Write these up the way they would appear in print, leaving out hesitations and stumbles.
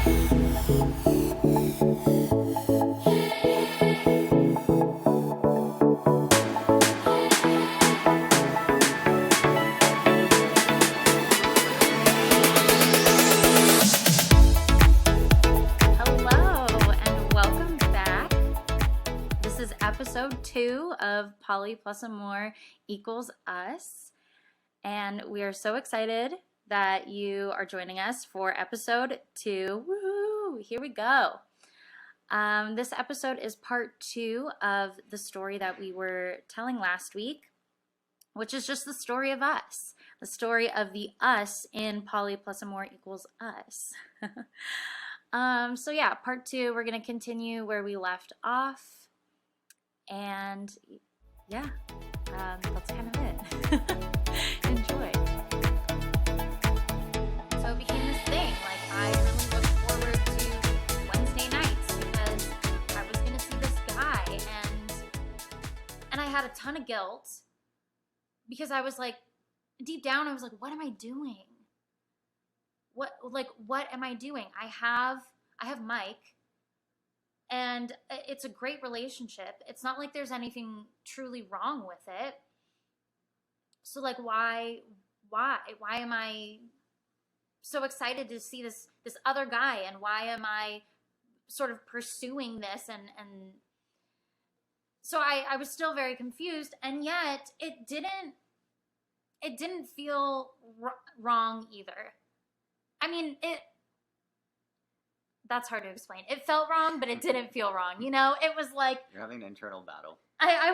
Episode 2 of Poly plus Amor equals us, and we are so excited that you are joining us for episode 2. Woo! Here we go. This episode is part 2 of the story that we were telling last week, which is just the story of us, the story of the us in Poly plus Amor equals us. So yeah, part 2, we're going to continue where we left off. And yeah, that's kind of it. Enjoy. So it became this thing. Like, I really looked forward to Wednesday nights because I was going to see this guy, and I had a ton of guilt because I was like, deep down, I was like, what am I doing? What am I doing? I have Mike. And it's a great relationship. It's not like there's anything truly wrong with it. So like, why am I so excited to see this other guy? And why am I sort of pursuing this? And so I was still very confused. And yet it didn't feel wrong either. I mean, that's hard to explain. It felt wrong, but it didn't feel wrong. You know, it was like... You're having an internal battle. I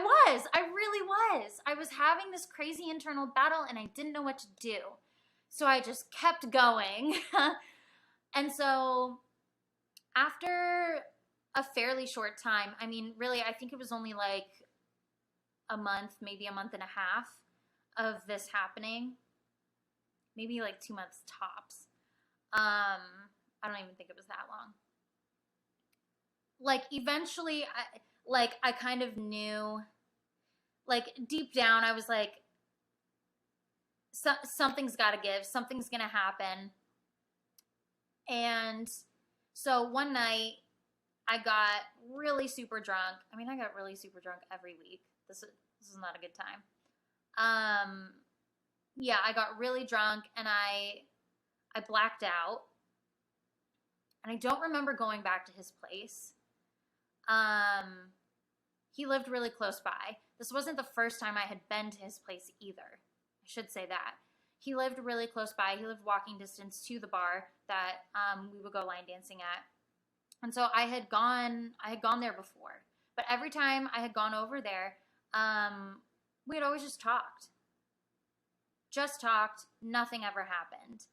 really was. I was having this crazy internal battle, and I didn't know what to do. So I just kept going. And so after a fairly short time, I mean, really, I think it was only like a month, maybe a month and a half of this happening. Maybe like 2 months tops. I don't even think it was that long. Like, eventually, I kind of knew, like, deep down, I was like, something's got to give. Something's going to happen. And so one night, I got really super drunk. I mean, I got really super drunk every week. This is not a good time. Yeah, I got really drunk, and I blacked out. And I don't remember going back to his place. He lived really close by. This wasn't the first time I had been to his place either. I should say that. He lived really close by. He lived walking distance to the bar that we would go line dancing at. And so I had gone there before. But every time I had gone over there, we had always just talked. Just talked. Nothing ever happened.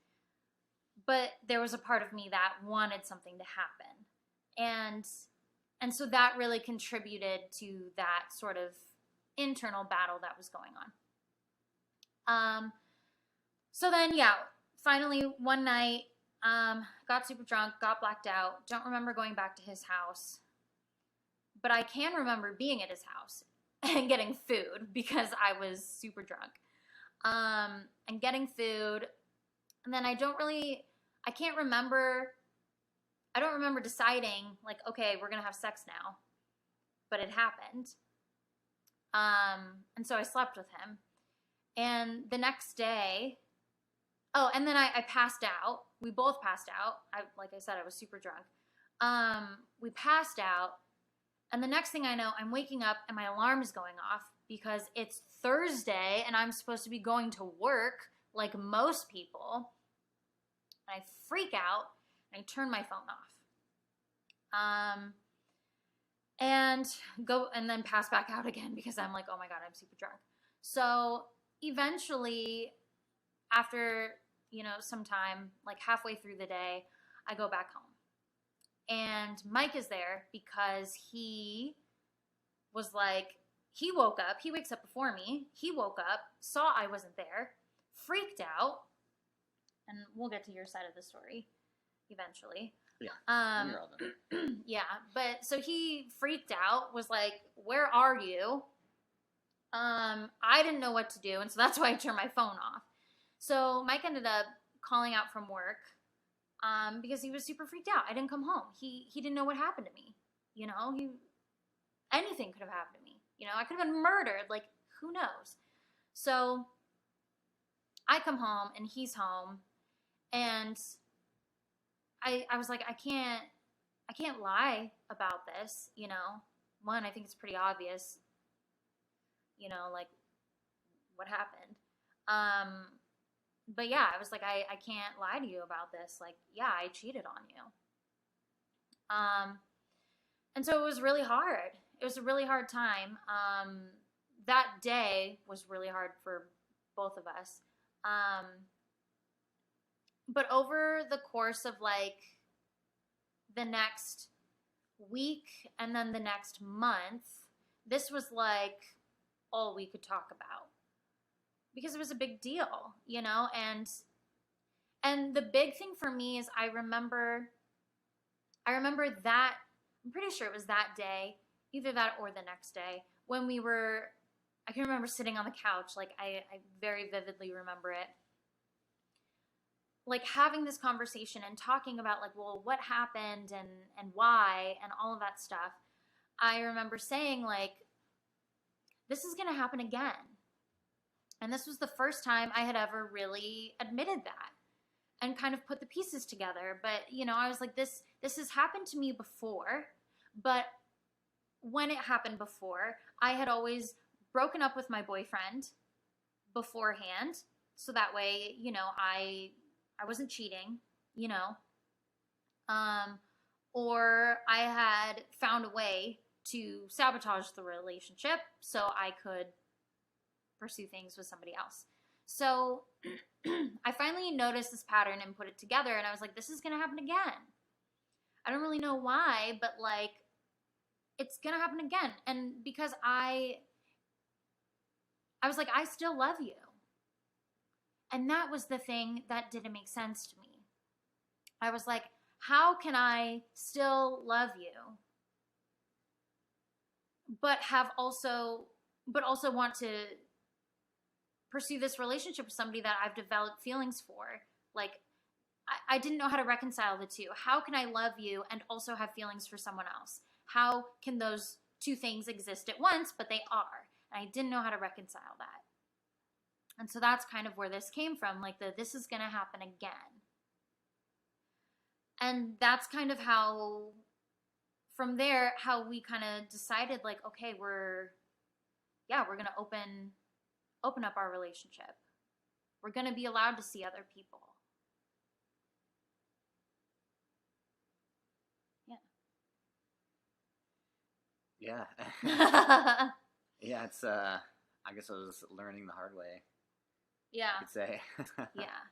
But there was a part of me that wanted something to happen. And so that really contributed to that sort of internal battle that was going on. So then, yeah, finally one night, got super drunk, got blacked out. Don't remember going back to his house. But I can remember being at his house and getting food because I was super drunk. And getting food. And then I don't remember deciding, like, okay, we're going to have sex now. But it happened. And so I slept with him. And the next day, and then I passed out. We both passed out. Like I said, I was super drunk. We passed out. And the next thing I know, I'm waking up and my alarm is going off because it's Thursday and I'm supposed to be going to work like most people. And I freak out and I turn my phone off. And then pass back out again because I'm like, oh my God, I'm super drunk. So eventually, after, some time, like halfway through the day, I go back home. And Mike is there because he was like, he woke up. He wakes up before me. He woke up, saw I wasn't there, freaked out. And we'll get to your side of the story eventually. Yeah. Yeah. But so he freaked out, was like, where are you? I didn't know what to do. And so that's why I turned my phone off. So Mike ended up calling out from work because he was super freaked out. I didn't come home. He didn't know what happened to me. You know, anything could have happened to me. You know, I could have been murdered. Like, who knows? So I come home and he's home, and I was like, I can't lie about this. You know, one, I think it's pretty obvious. You know, like what happened. But yeah, I was like, I can't lie to you about this. Like, yeah, I cheated on you. And so it was really hard. It was a really hard time. That day was really hard for both of us. But over the course of like the next week and then the next month, this was like all we could talk about because it was a big deal, you know? And the big thing for me is I remember that, I'm pretty sure it was that day, either that or the next day, when I can remember sitting on the couch, like I very vividly remember it, like having this conversation and talking about like, well, what happened and why and all of that stuff. I remember saying like, this is going to happen again. And this was the first time I had ever really admitted that and kind of put the pieces together. But, you know, I was like, this has happened to me before, but when it happened before, I had always broken up with my boyfriend beforehand. So that way, you know, I wasn't cheating, you know, or I had found a way to sabotage the relationship so I could pursue things with somebody else. So I finally noticed this pattern and put it together, and I was like, this is going to happen again. I don't really know why, but like, it's going to happen again. And because I was like, I still love you. And that was the thing that didn't make sense to me. I was like, how can I still love you, but also want to pursue this relationship with somebody that I've developed feelings for? Like, I didn't know how to reconcile the two. How can I love you and also have feelings for someone else? How can those two things exist at once, but they are? And I didn't know how to reconcile that. And so that's kind of where this came from, like this is going to happen again. And that's kind of how, from there, how we kind of decided, like, okay, we're going to open up our relationship. We're going to be allowed to see other people. Yeah. Yeah, it's I guess I was learning the hard way. Yeah. I could say. Yeah,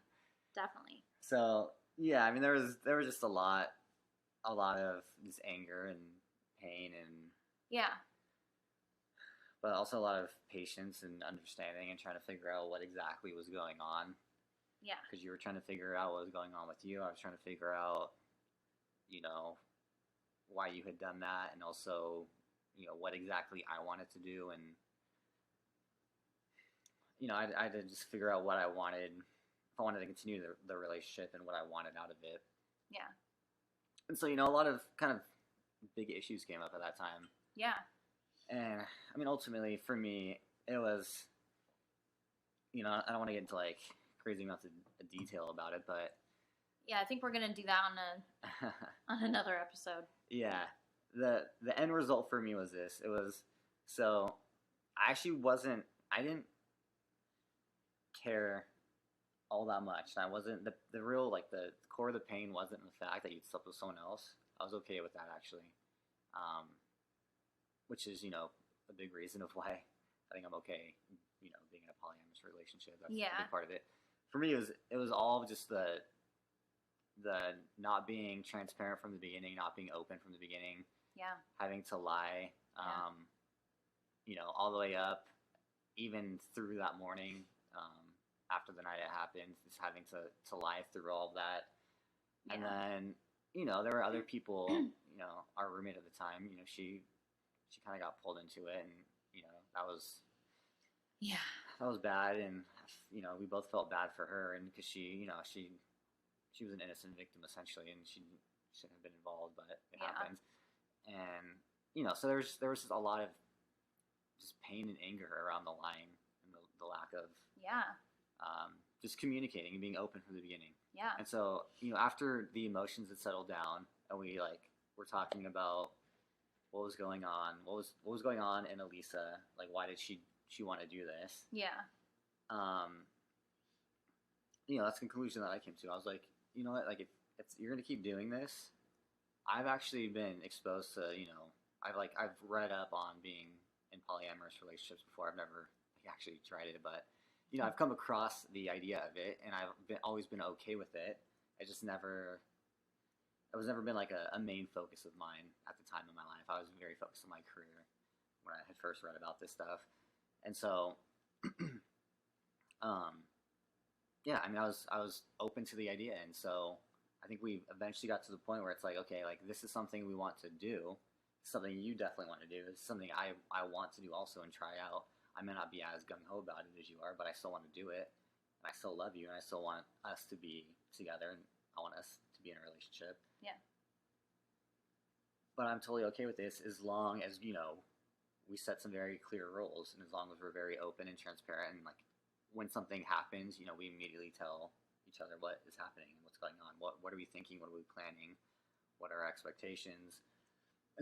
definitely. So yeah, I mean there was just a lot of just anger and pain and yeah, but also a lot of patience and understanding and trying to figure out what exactly was going on. Yeah. Because you were trying to figure out what was going on with you. I was trying to figure out, you know, why you had done that, and also, you know, what exactly I wanted to do, and you know, I had to just figure out what I wanted, if I wanted to continue the relationship, and what I wanted out of it. Yeah. And so, you know, a lot of kind of big issues came up at that time. Yeah. And I mean, ultimately, for me, it was, you know, I don't want to get into like crazy amounts of detail about it, but yeah, I think we're gonna do that on another episode. Yeah, the end result for me was this. It was, so I didn't care all that much. And I wasn't, the real, like, the core of the pain wasn't in the fact that you'd slept with someone else. I was okay with that, actually. Which is, you know, a big reason of why I think I'm okay, you know, being in a polyamorous relationship. That's a big part of it. For me, it was all just the not being transparent from the beginning, not being open from the beginning. Yeah. Having to lie, you know, all the way up, even through that morning, after the night it happened, just having to lie through all of that. Yeah. And then, you know, there were other people, you know, our roommate at the time, you know, she kind of got pulled into it, and, you know, that was bad, and, you know, we both felt bad for her, and because she, you know, she she was an innocent victim essentially, and she shouldn't have been involved, but it Yeah. happened. And so there was just a lot of just pain and anger around the lying and the lack of Yeah. just communicating and being open from the beginning. Yeah. And so after the emotions had settled down and we were talking about what was going on, what was going on in Elisa, like why did she want to do this? Yeah. That's the conclusion that I came to. I was like, you know what, like if you're gonna keep doing this, I've actually been exposed to, I've read up on being in polyamorous relationships before. I've never actually tried it, but I've come across the idea of it, and I've always been okay with it. It was never been like a main focus of mine at the time in my life. I was very focused on my career when I had first read about this stuff, and so, yeah, I mean, I was open to the idea, and so I think we eventually got to the point where it's like, okay, like this is something we want to do, something you definitely want to do. It's something I want to do also and try out. I may not be as gung-ho about it as you are, but I still want to do it, and I still love you, and I still want us to be together, and I want us to be in a relationship. Yeah. But I'm totally okay with this as long as, we set some very clear rules, and as long as we're very open and transparent, and like when something happens, we immediately tell each other what is happening and what's going on. What are we thinking? What are we planning? What are our expectations?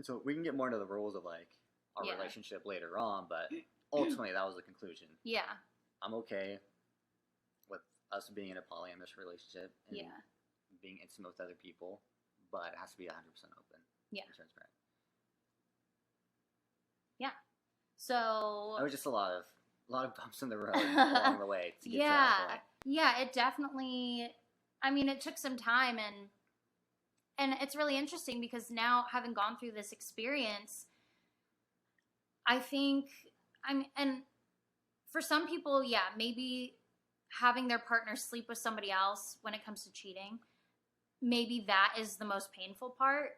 And so we can get more into the rules of like our relationship later on, but ultimately that was the conclusion. Yeah. I'm okay with us being in a polyamorous relationship and being intimate with other people, but it has to be 100% open and transparent. Yeah. So it was just a lot of bumps in the road along the way to get to that point. Yeah, it definitely, I mean, it took some time, and it's really interesting because now, having gone through this experience, I think, and for some people, yeah, maybe having their partner sleep with somebody else when it comes to cheating, maybe that is the most painful part.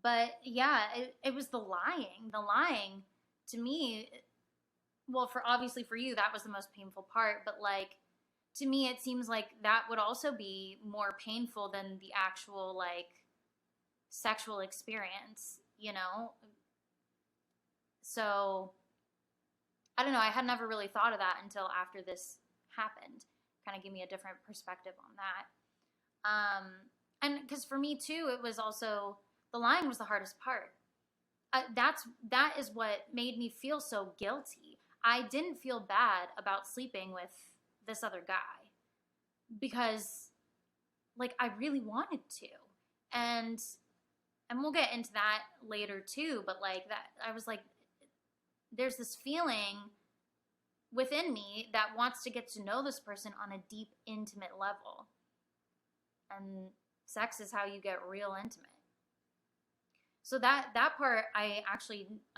But yeah, it was the lying. The lying, to me, well, obviously for you, that was the most painful part, but like, to me, it seems like that would also be more painful than the actual, like, sexual experience, So, I don't know, I had never really thought of that until after this happened. Kind of gave me a different perspective on that. And because for me, too, it was also, the lying was the hardest part. That is what made me feel so guilty. I didn't feel bad about sleeping with this other guy because, like, I really wanted to, and we'll get into that later too. But like that, I was like, there's this feeling within me that wants to get to know this person on a deep, intimate level, and sex is how you get real intimate. So that part, I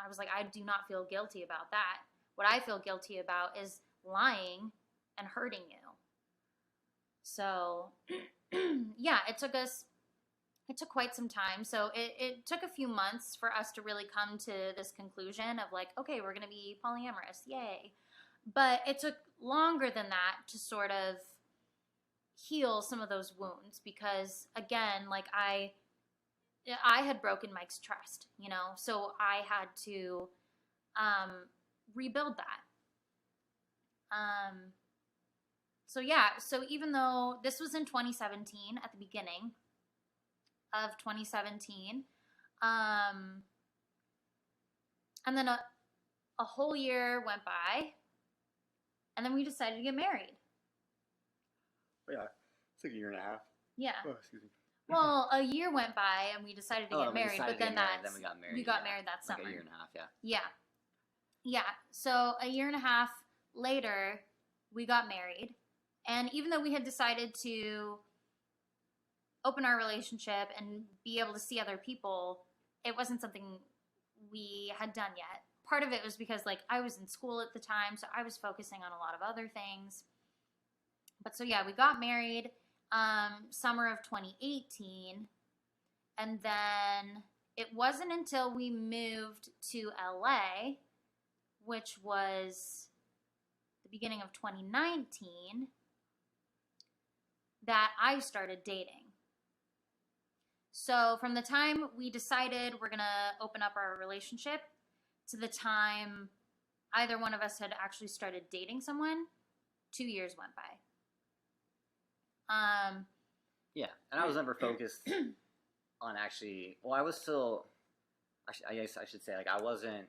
was like, I do not feel guilty about that. What I feel guilty about is lying and hurting you. So, yeah, it took quite some time. So it took a few months for us to really come to this conclusion of like, okay, we're going to be polyamorous. Yay. But it took longer than that to sort of heal some of those wounds because, again, like I had broken Mike's trust, so I had to rebuild that. So even though this was in 2017, at the beginning of 2017, and then a whole year went by, and then we decided to get married. Yeah, it's like a year and a half. Yeah. Oh, excuse me. Well, a year went by and we decided to get married, but then we got married. We got married that summer. Like a year and a half, yeah. Yeah. Yeah. So a year and a half later, we got married. And even though we had decided to open our relationship and be able to see other people, it wasn't something we had done yet. Part of it was because, like, I was in school at the time, so I was focusing on a lot of other things. But so, yeah, we got married summer of 2018. And then it wasn't until we moved to LA, which was the beginning of 2019, that I started dating. So from the time we decided we're going to open up our relationship to the time either one of us had actually started dating someone, 2 years went by. Yeah, and I was never focused on actually. Well, I was still. I guess I should say like I wasn't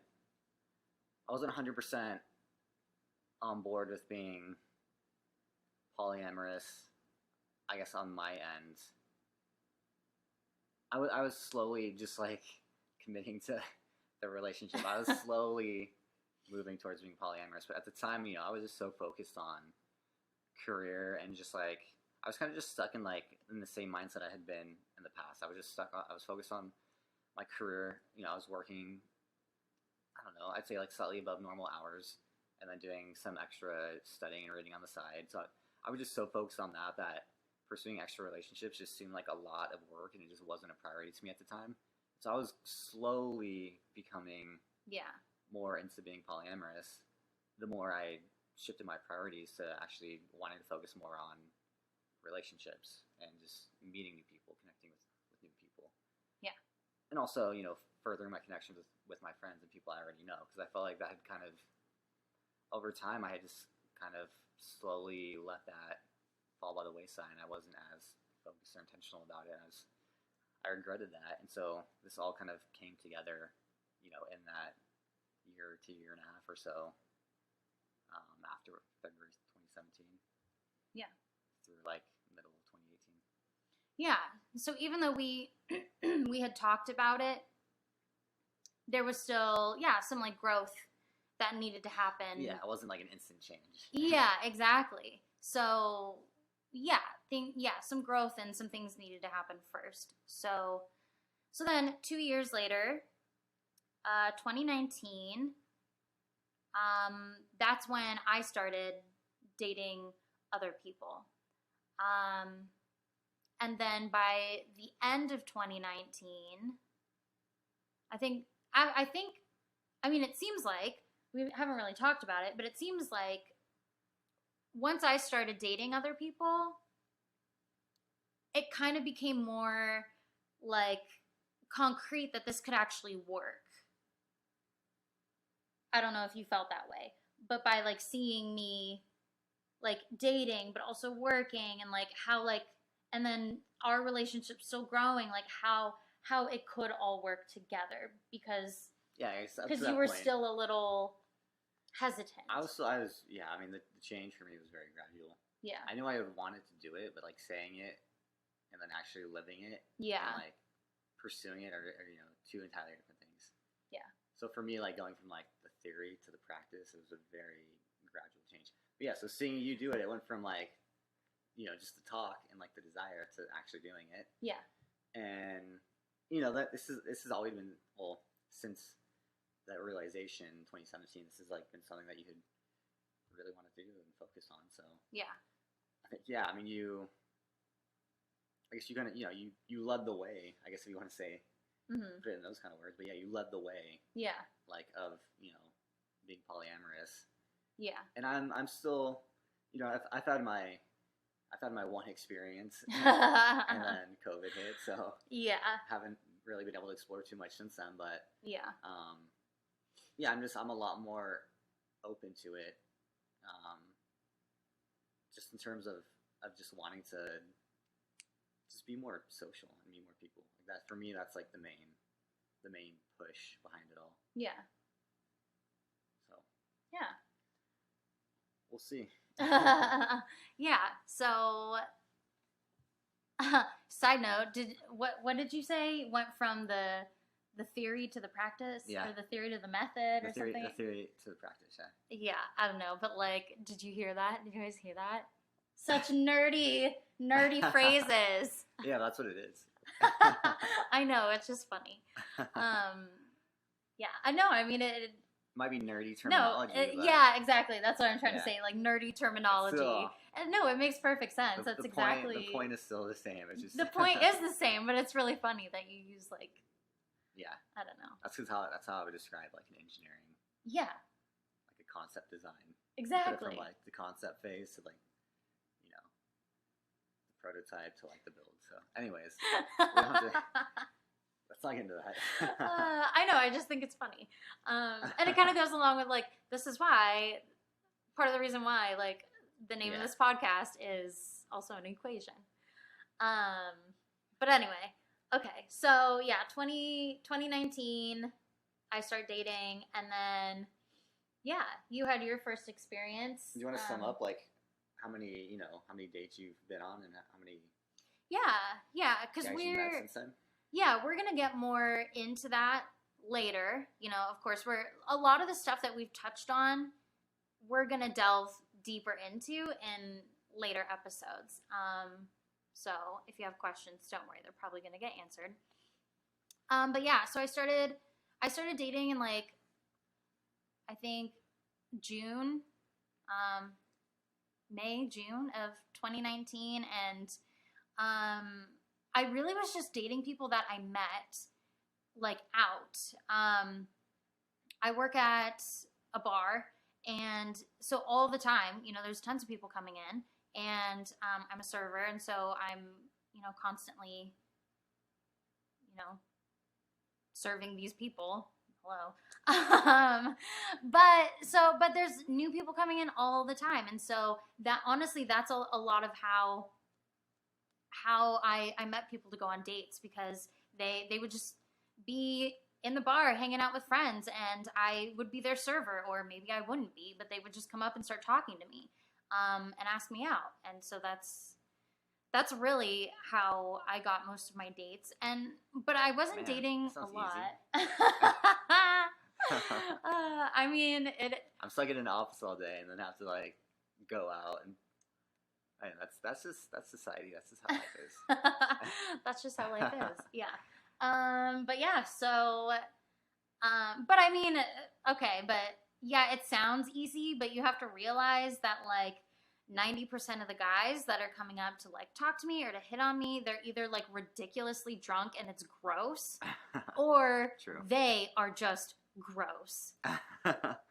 100% on board with being polyamorous. I guess on my end, I was slowly just like committing to the relationship. I was slowly moving towards being polyamorous, but at the time, I was just so focused on career and just like I was kind of just stuck in the same mindset I had been in the past. I was just stuck. I was focused on my career. I was working. I don't know. I'd say like slightly above normal hours, and then doing some extra studying and reading on the side. So I was just so focused on that pursuing extra relationships just seemed like a lot of work, and it just wasn't a priority to me at the time. So I was slowly becoming more into being polyamorous. The more I shifted my priorities to actually wanting to focus more on relationships and just meeting new people, connecting with new people. Yeah. And also, furthering my connections with my friends and people I already know, because I felt like that had kind of, over time, I had just kind of slowly let that fall by the wayside, and I wasn't as focused or intentional about it as I regretted that. And so this all kind of came together, in that year to year and a half or so, after February 2017. Yeah. Through like middle of 2018. Yeah. So even though we we had talked about it, there was still some like growth that needed to happen. Yeah, it wasn't like an instant change. Yeah, exactly. So some growth and some things needed to happen first. So then 2 years later, 2019, that's when I started dating other people. And then by the end of 2019, it seems like, we haven't really talked about it, but it seems like once I started dating other people, it kind of became more like concrete that this could actually work. I don't know if you felt that way, but by like seeing me like dating, but also working, and like how like, and then our relationship still growing, like how it could all work together, because you were still a little hesitant. I was, the change for me was very gradual. Yeah. I knew I would wanted to do it, but like saying it and then actually living it, yeah, and like pursuing it are two entirely different things. Yeah. So for me, like going from like the theory to the practice, it was a very gradual change. But yeah, so seeing you do it, it went from like, just the talk and like the desire to actually doing it. Yeah. And that this has always been, well, since that realization in 2017, this has like been something that you had really want to do and focus on. So yeah, I think I guess you kind of you led the way, I guess, if you want to say, put it in those kind of words. But yeah, you led the way. Yeah. Like of being polyamorous. Yeah. And I'm still, I've had my one experience, and then COVID hit, so yeah, haven't really been able to explore too much since then. But yeah, I'm a lot more open to it, just in terms of just wanting to just be more social and meet more people. Like that for me, that's like the main push behind it all. Yeah. So yeah, we'll see. yeah. So, side note, what did you say? Went from the theory to the practice, or the theory to the method, or something? The theory to the practice. Yeah. Yeah, I don't know, but like, did you hear that? Did you guys hear that? Such nerdy phrases. Yeah, that's what it is. I know, it's just funny. Yeah, I know. I mean, it might be nerdy terminology. No, yeah, exactly. That's what I'm trying to say. Like nerdy terminology. And no, it makes perfect sense. That's exactly. The point is still the same. It's just the point is the same, but it's really funny that you use like. Yeah. I don't know. That's how I would describe like an engineering. Yeah. Like a concept design. Exactly. From like the concept phase to like, the prototype to like the build. So, anyways, we don't have to, let's not get into that. I know. I just think it's funny, and it kind of goes along with like this is why part of the reason why like the name of this podcast is also an equation. But anyway, okay. So yeah, 2019, I start dating, and then yeah, you had your first experience. Do you want to sum up like how many dates you've been on and how many? Yeah, because we're gonna get more into that later. Of course, a lot of the stuff that we've touched on, we're gonna delve deeper into in later episodes. So if you have questions, don't worry, they're probably gonna get answered. But yeah, so I started dating in like I think June, June of 2019, and I really was just dating people that I met like out. I work at a bar, and so all the time, there's tons of people coming in, and I'm a server, and so I'm, constantly, serving these people. Hello. But there's new people coming in all the time, and so that honestly, that's a lot of how I met people to go on dates, because they would just be in the bar hanging out with friends, and I would be their server, or maybe I wouldn't be, but they would just come up and start talking to me, and ask me out. And so that's really how I got most of my dates. But I wasn't dating a lot. I mean, I'm stuck in an office all day and then have to like go out and that's society. That's just how life is. That's just how life is. Yeah. But yeah, so but I mean, okay, but yeah, it sounds easy, but you have to realize that like 90% of the guys that are coming up to like talk to me or to hit on me, they're either like ridiculously drunk and it's gross, or they are just gross.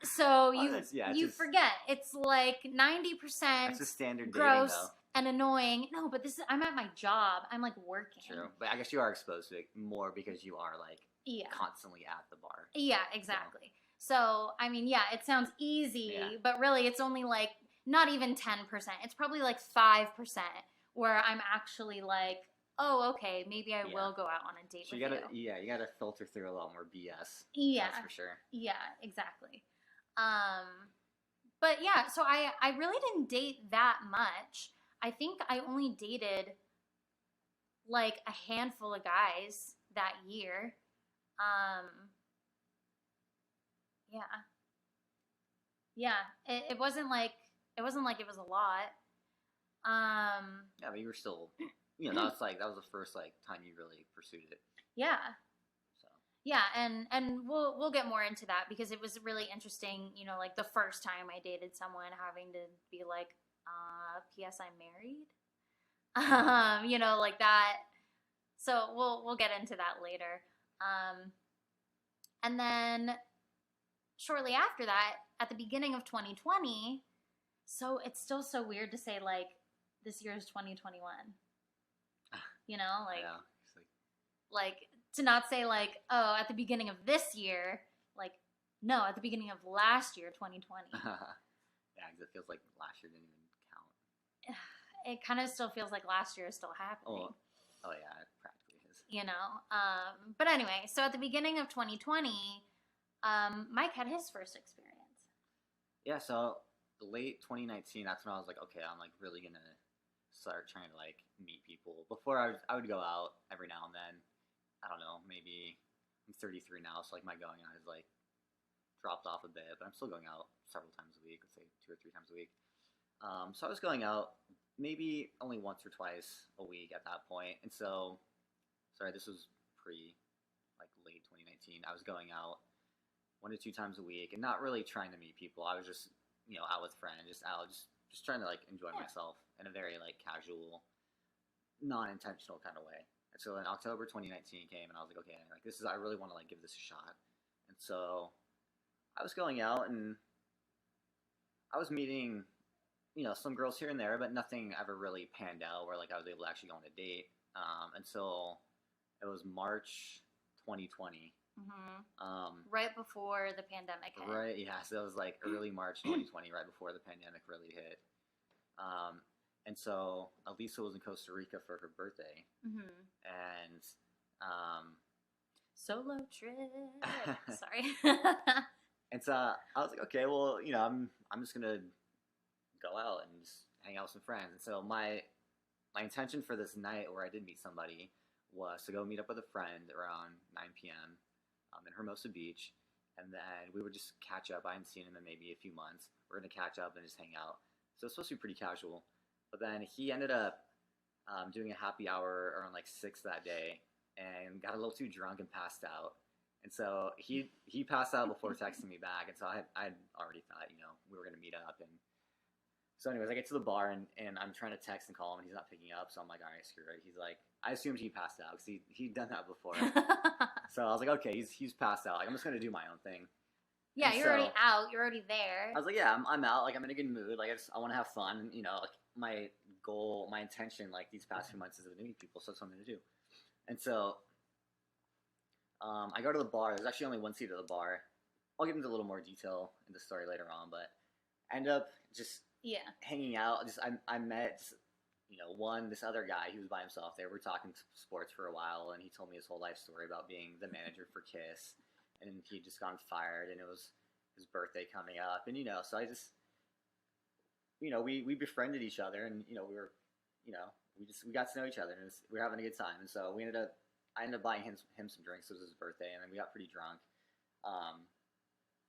So you forget it's like 90% that's a standard gross dating, and annoying. No, but I'm at my job. I'm like working. True, but I guess you are exposed to it more because you are like constantly at the bar. Yeah, exactly. So I mean, yeah, it sounds easy, but really it's only like not even 10%. It's probably like 5% where I'm actually like, oh, okay, maybe I will go out on a date with you. Yeah, you gotta filter through a lot more BS. Yeah, that's for sure. Yeah, exactly. But yeah, so I really didn't date that much. I think I only dated like a handful of guys that year. Yeah, it wasn't like it was a lot. Yeah, but you were still, that was the first like time you really pursued it. Yeah. So. Yeah, and we'll get more into that, because it was really interesting, like the first time I dated someone having to be like, P.S. I'm married. Like that. So we'll get into that later. And then shortly after that, at the beginning of 2020, so it's still so weird to say like this year is 2021. Like to not say like, oh, at the beginning of this year, like no, at the beginning of last year, 2020. Yeah, because it feels like last year didn't even count. It kind of still feels like last year is still happening. Oh yeah, it practically is. But anyway, so at the beginning of 2020, Mike had his first experience. Yeah, so late 2019, that's when I was like, okay, I'm like really gonna start trying to like meet people. Before I would go out every now and then. I don't know, maybe I'm 33 now, so like my going out has like dropped off a bit, but I'm still going out several times a week, let's say 2 or 3 times a week. So I was going out maybe only once or twice a week at that point. And so, this was late 2019. I was going out 1 to 2 times a week and not really trying to meet people. I was just, out with friends, just trying to like enjoy myself in a very like casual, non-intentional kind of way. And so in October 2019 came, and I was like, okay, like I really want to like give this a shot. And so I was going out and I was meeting some girls here and there, but nothing ever really panned out where like I was able to actually go on a date until it was March 2020. Right before the pandemic hit. Right, yeah. So it was like early March 2020, right before the pandemic really hit. And so Elisa was in Costa Rica for her birthday, and solo trip. Sorry. And so I was like, okay, well, I'm just gonna go out and just hang out with some friends. And so my intention for this night, where I did meet somebody, was to go meet up with a friend around 9 p.m. In Hermosa Beach, and then we would just catch up. I hadn't seen him in maybe a few months. We're gonna catch up and just hang out. So it's supposed to be pretty casual. But then he ended up doing a happy hour around like 6 that day, and got a little too drunk and passed out. And so he passed out before texting me back, and so I already thought we were gonna meet up. And so anyways, I get to the bar and I'm trying to text and call him, and he's not picking up. So I'm like, all right, screw it. He's like, I assumed he passed out because he'd done that before. So I was like, okay, he's passed out. Like, I'm just gonna do my own thing. Yeah, you're already out. You're already there. I was like, yeah, I'm out. Like, I'm in a good mood. Like, I want to have fun. Like my goal, my intention, like these past few months is to meet people. So that's what I'm gonna do. And so I go to the bar. There's actually only one seat at the bar. I'll get into a little more detail in the story later on, but I end up just hanging out. I met this other guy. He was by himself. They were talking sports for a while, and he told me his whole life story about being the manager for Kiss, and he'd just gotten fired, and it was his birthday coming up, and so I just we befriended each other, and we got to know each other, and we were having a good time, and so I ended up buying him some drinks. It was his birthday, and then we got pretty drunk.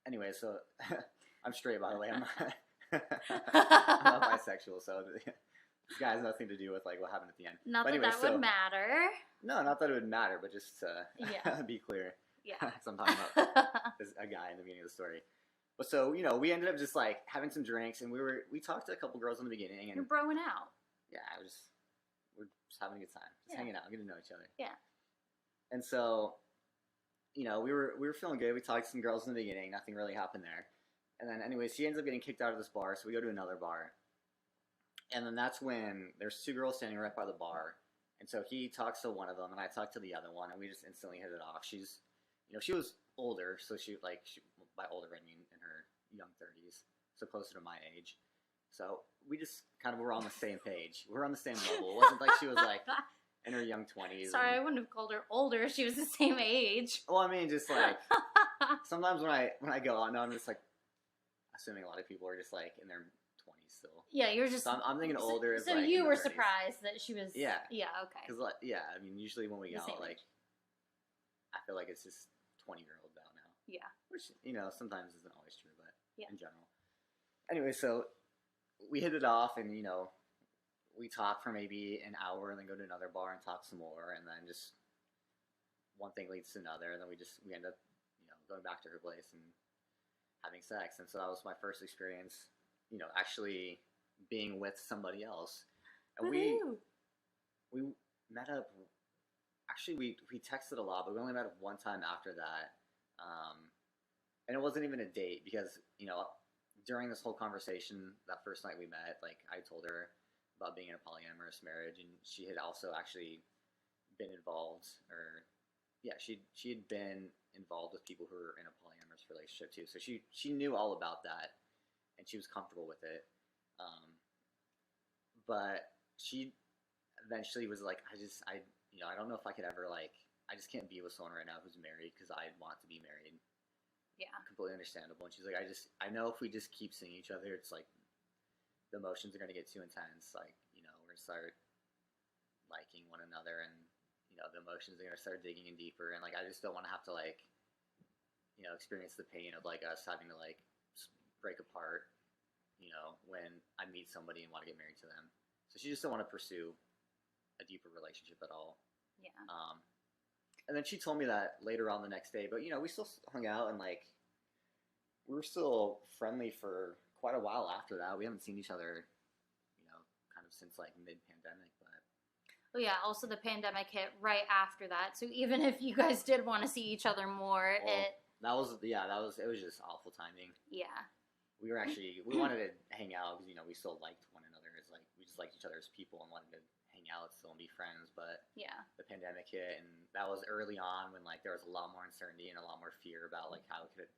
Anyway, so I'm straight, by the way. I'm not bisexual, so this guy has nothing to do with like what happened at the end. Not that that would matter. No, not that it would matter, but just to be clear. Yeah. So I'm talking about a guy in the beginning of the story. But so, we ended up just like having some drinks, and we talked to a couple girls in the beginning, and you're broing out. Yeah, we're just having a good time. Just hanging out, getting to know each other. Yeah. And so, we were feeling good. We talked to some girls in the beginning. Nothing really happened there. And then anyways, she ends up getting kicked out of this bar, so we go to another bar. And then that's when there's two girls standing right by the bar. And so he talks to one of them, and I talk to the other one, and we just instantly hit it off. She's, she was older, so she by older I mean in her young 30s, so closer to my age. So we just kind of were on the same page. We were on the same level. It wasn't like she was like in her young 20s. Sorry, I wouldn't have called her older. She was the same age. Well, I mean, just like sometimes when I go out, I'm just like assuming a lot of people are just like in their 20s still. Yeah, you're just. So I'm thinking older. So like you were surprised that she was. Yeah. Yeah. Okay. Because I mean, usually when we go out, like, I feel like it's just 20-year-olds out now. Yeah. Which sometimes isn't always true, but in general. Anyway, so we hit it off, and we talk for maybe an hour, and then go to another bar and talk some more, and then just one thing leads to another, and then we end up going back to her place and having sex. And so that was my first experience, actually being with somebody else. And we met up. Actually, we texted a lot, but we only met up one time after that. And it wasn't even a date because, during this whole conversation, that first night we met, like, I told her about being in a polyamorous marriage, and she had also actually been involved, she had been involved with people who were in a polyamorous relationship too. So she knew all about that, and she was comfortable with it. But she eventually was like, I don't know if I could ever, like, I just can't be with someone right now who's married because I want to be married. Yeah. Completely understandable. And she's like, I know if we just keep seeing each other, it's like the emotions are going to get too intense. Like, we're going to start liking one another, and, the emotions are going to start digging in deeper. And, like, I just don't want to have to, like, experience the pain of, like, us having to, like, break apart, when I meet somebody and want to get married to them. So she just don't want to pursue a deeper relationship at all. Yeah. And then she told me that later on the next day, but we still hung out, and like we were still friendly for quite a while after that. We haven't seen each other, kind of since like mid-pandemic. But well, yeah. Also, the pandemic hit right after that, so even if you guys did want to see each other more, it was just awful timing. Yeah. we wanted to hang out because, we still liked one another. It's like, we just liked each other as people and wanted to hang out still and be friends. But Yeah. the pandemic hit, and that was early on when, like, there was a lot more uncertainty and a lot more fear about, like, how it could,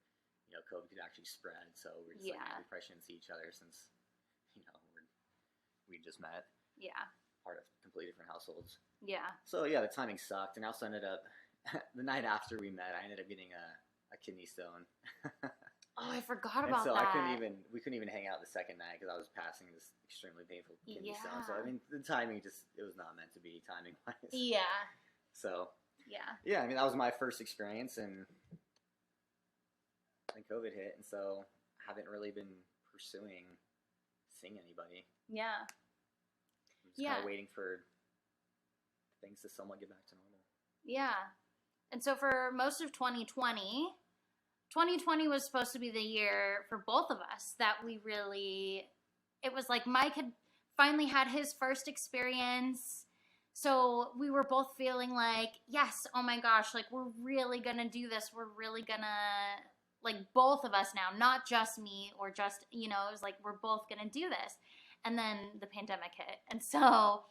COVID could actually spread. So we're just like, we probably shouldn't see each other since, we just met. Yeah. Part of completely different households. Yeah. So yeah, the timing sucked, and I also ended up the night after we met, I ended up getting a kidney stone. Oh, I forgot and about so that. We couldn't even hang out the second night because I was passing this extremely painful kidney stone. So Yeah. I mean, the timing it was not meant to be timing wise. Yeah. So yeah, I mean, that was my first experience, and then COVID hit, and so I haven't really been pursuing seeing anybody. Yeah. I'm just kind of waiting for things to somewhat get back to normal. Yeah. And so for most of 2020 was supposed to be the year for both of us that we really, it was like Mike had finally had his first experience. So we were both feeling like, yes, oh my gosh, like we're really going to do this. We're really going to, like both of us now, not just me or just, it was like, we're both going to do this. And then the pandemic hit. And so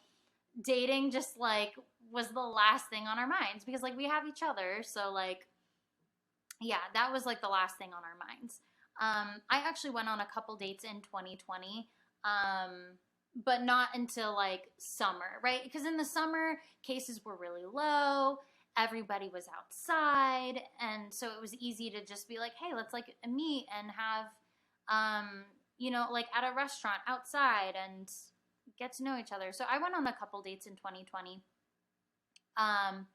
dating just like was the last thing on our minds because like we have each other. So like, yeah, that was like the last thing on our minds. I actually went on a couple dates in 2020, but not until like summer, right? Because in the summer, cases were really low. Everybody was outside. And so it was easy to just be like, hey, let's like meet and have, like at a restaurant outside and get to know each other. So I went on a couple dates in 2020. And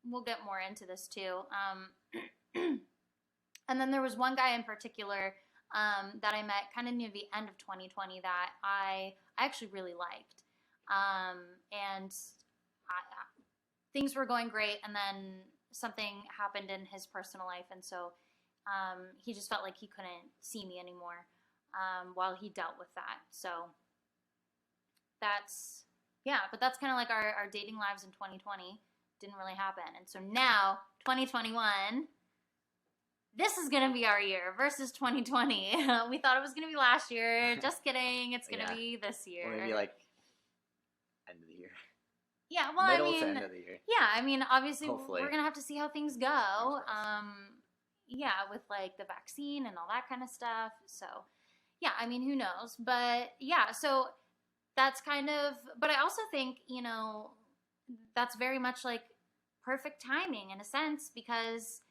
we'll get more into this too. And then there was one guy in particular that I met kind of near the end of 2020 that I actually really liked. And things were going great, and then something happened in his personal life, and so he just felt like he couldn't see me anymore while he dealt with that. So but that's kind of like our dating lives in 2020. Didn't really happen. And so now, 2021, this is going to be our year versus 2020. We thought it was going to be last year. Just kidding. It's going to be this year. Or maybe like end of the year. Yeah, well, Middle to end of the year. Yeah, I mean, obviously, Hopefully. We're going to have to see how things go. Yeah, with like the vaccine and all that kind of stuff. So, yeah, I mean, who knows? But yeah, so that's kind of, but I also think, that's very much like perfect timing in a sense, because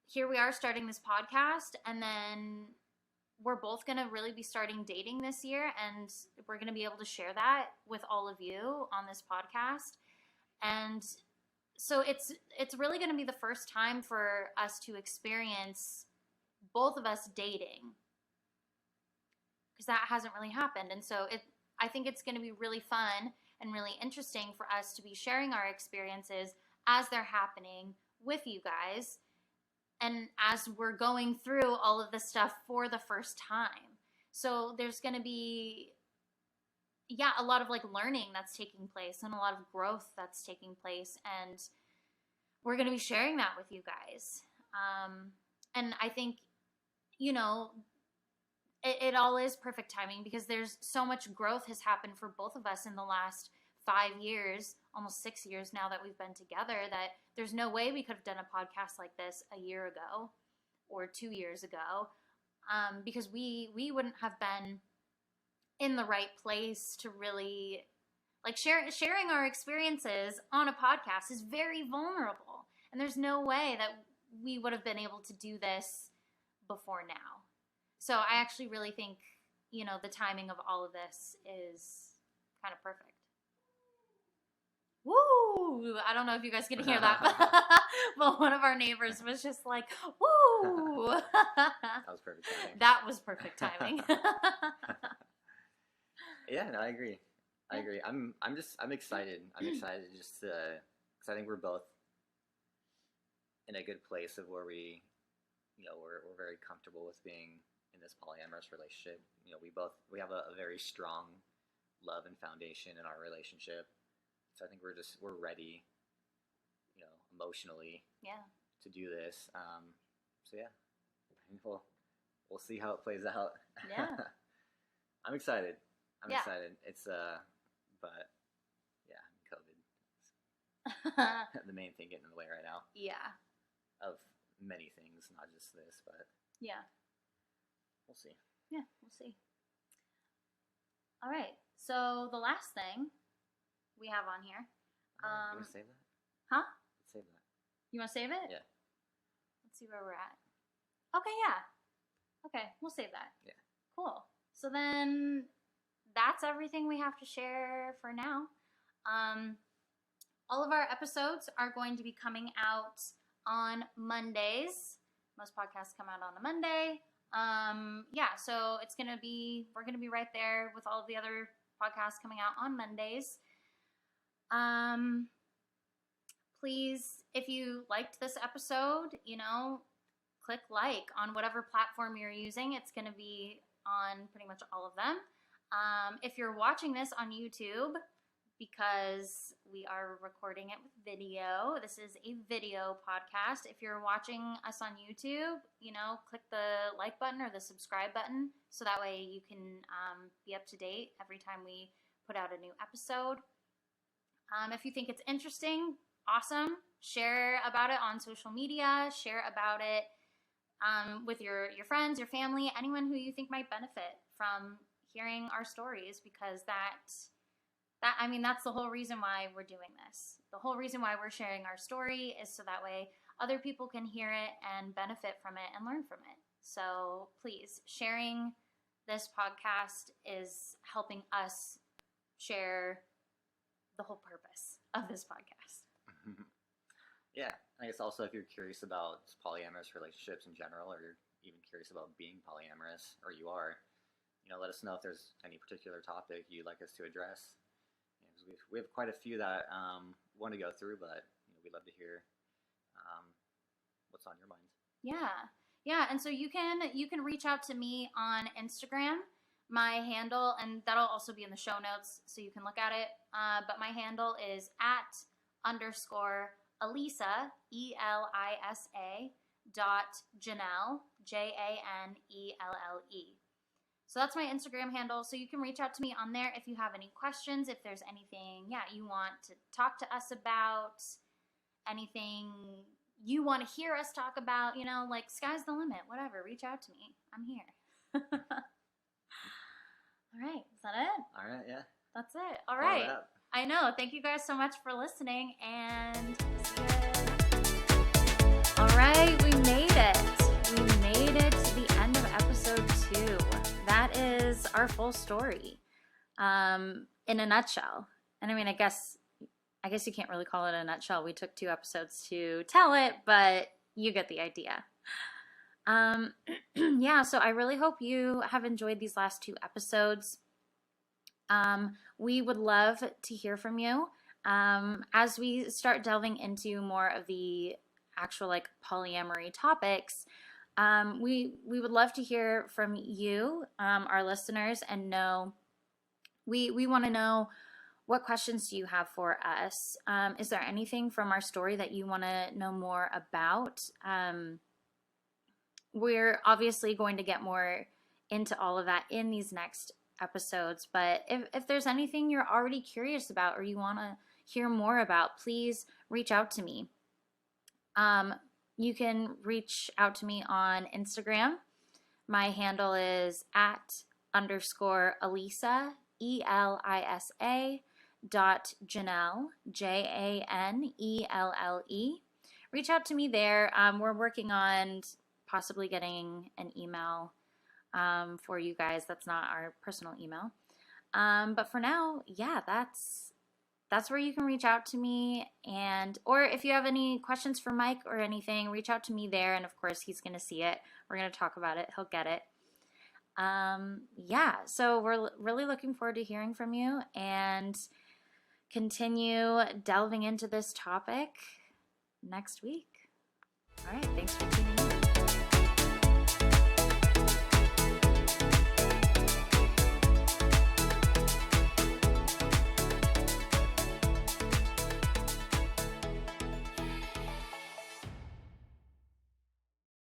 here we are starting this podcast, and then we're both going to really be starting dating this year, and we're going to be able to share that with all of you on this podcast. And so it's really going to be the first time for us to experience both of us dating, because that hasn't really happened. And so I think it's going to be really fun and really interesting for us to be sharing our experiences as they're happening with you guys, and as we're going through all of this stuff for the first time. So there's going to be, a lot of like learning that's taking place and a lot of growth that's taking place, and we're going to be sharing that with you guys. And I think, it all is perfect timing, because there's so much growth has happened for both of us in the last 5 years, almost 6 years now that we've been together, that there's no way we could have done a podcast like this a year ago or 2 years ago, because we wouldn't have been in the right place to really, like, sharing our experiences on a podcast is very vulnerable, and there's no way that we would have been able to do this before now. So I actually really think, the timing of all of this is kind of perfect. Woo! I don't know if you guys can hear that, but one of our neighbors was just like, woo! That was perfect timing. That was perfect timing. Yeah, no, I agree. I'm excited. I'm excited just because I think we're both in a good place of where we, we're very comfortable with being in this polyamorous relationship. We have a very strong love and foundation in our relationship. So I think we're ready, emotionally, to do this. So yeah, We'll see how it plays out. Yeah. I'm excited. I'm Yeah. excited. It's but yeah, COVID. The main thing getting in the way right now Yeah. of many things, not just this, but Yeah. we'll see. Yeah, we'll see. All right. So the last thing we have on here. You want to save that? Huh? Save that. You want to save it? Yeah. Let's see where we're at. Okay, yeah. Okay, we'll save that. Yeah. Cool. So then that's everything we have to share for now. All of our episodes are going to be coming out on Mondays. Most podcasts come out on a Monday. Yeah, so we're gonna be right there with all of the other podcasts coming out on Mondays. Please, if you liked this episode, click like on whatever platform you're using. It's gonna be on pretty much all of them. If you're watching this on YouTube, because we are recording it with video, this is a video podcast. If you're watching us on YouTube, click the like button or the subscribe button, so that way you can be up to date every time we put out a new episode. If you think it's interesting, awesome. Share about it on social media. Share about it with your friends, your family, anyone who you think might benefit from hearing our stories, because that's the whole reason why we're doing this. The whole reason why we're sharing our story is so that way other people can hear it and benefit from it and learn from it. So please, sharing this podcast is helping us share the whole purpose of this podcast. Yeah, I guess also if you're curious about polyamorous relationships in general, or you're even curious about being polyamorous, or you are, let us know if there's any particular topic you'd like us to address. We have quite a few that want to go through, but we'd love to hear what's on your mind. Yeah, and so you can reach out to me on Instagram. My handle, and that'll also be in the show notes, so you can look at it. But my handle is @_Elisa ELISA.Janelle JANELLE. So that's my Instagram handle. So you can reach out to me on there if you have any questions, if there's anything, you want to talk to us about, anything you want to hear us talk about, like sky's the limit, whatever, reach out to me. I'm here. All right. Is that it? All right. Yeah. That's it. All right. I know. Thank you guys so much for listening, and all right, we made it. We made it to the end of episode 2. That is our full story, in a nutshell. And I guess you can't really call it a nutshell. We took 2 episodes to tell it, but you get the idea. Yeah, so I really hope you have enjoyed these last 2 episodes. We would love to hear from you. As we start delving into more of the actual polyamory topics, we would love to hear from you, our listeners, and we want to know, what questions do you have for us? Is there anything from our story that you want to know more about? We're obviously going to get more into all of that in these next episodes, but if there's anything you're already curious about or you want to hear more about, please reach out to me. You can reach out to me on Instagram. My handle is @_Elisa ELISA.Janelle JANELLE. Reach out to me there. We're working on possibly getting an email for you guys. That's not our personal email. But for now, yeah, that's where you can reach out to me. Or if you have any questions for Mike or anything, reach out to me there. And of course, he's going to see it. We're going to talk about it. He'll get it. Yeah, so we're really looking forward to hearing from you and continue delving into this topic next week. All right, thanks for tuning in.